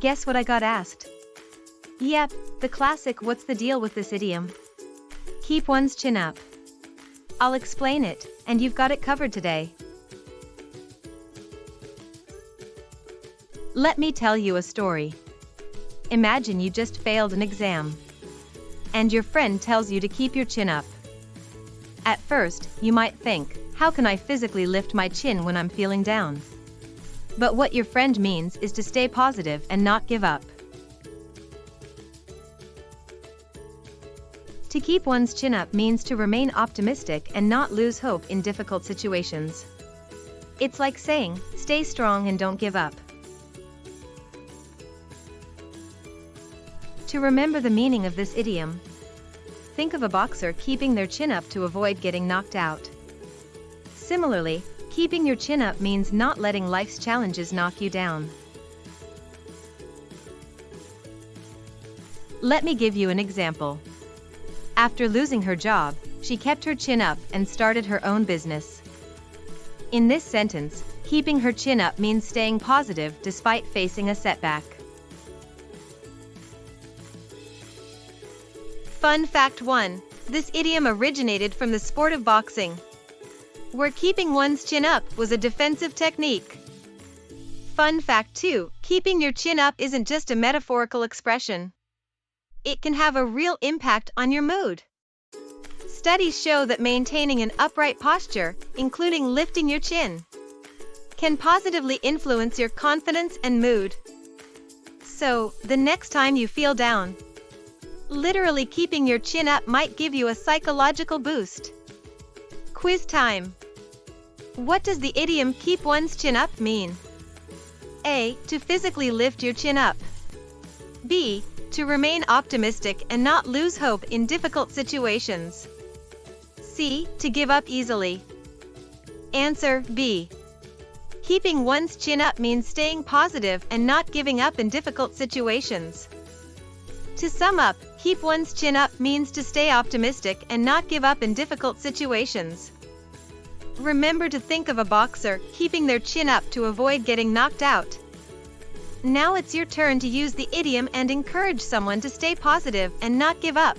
Guess what I got asked? Yep, the classic "what's the deal with this idiom?" Keep one's chin up. I'll explain it, and you've got it covered today. Let me tell you a story. Imagine you just failed an exam. And your friend tells you to keep your chin up. At first, you might think, how can I physically lift my chin when I'm feeling down? But what your friend means is to stay positive and not give up. To keep one's chin up means to remain optimistic and not lose hope in difficult situations. It's like saying, stay strong and don't give up. To remember the meaning of this idiom, think of a boxer keeping their chin up to avoid getting knocked out. Similarly, keeping your chin up means not letting life's challenges knock you down. Let me give you an example. After losing her job, she kept her chin up and started her own business. In this sentence, keeping her chin up means staying positive despite facing a setback. Fun fact 1. This idiom originated from the sport of boxing, where keeping one's chin up was a defensive technique. Fun fact 2. Keeping your chin up isn't just a metaphorical expression. It can have a real impact on your mood. Studies show that maintaining an upright posture, including lifting your chin, can positively influence your confidence and mood. So, the next time you feel down, literally keeping your chin up might give you a psychological boost. Quiz time. What does the idiom "keep one's chin up" mean? A. To physically lift your chin up. B. To remain optimistic and not lose hope in difficult situations. C. To give up easily. Answer B. Keeping one's chin up means staying positive and not giving up in difficult situations. To sum up, keep one's chin up means to stay optimistic and not give up in difficult situations. Remember to think of a boxer keeping their chin up to avoid getting knocked out. Now it's your turn to use the idiom and encourage someone to stay positive and not give up.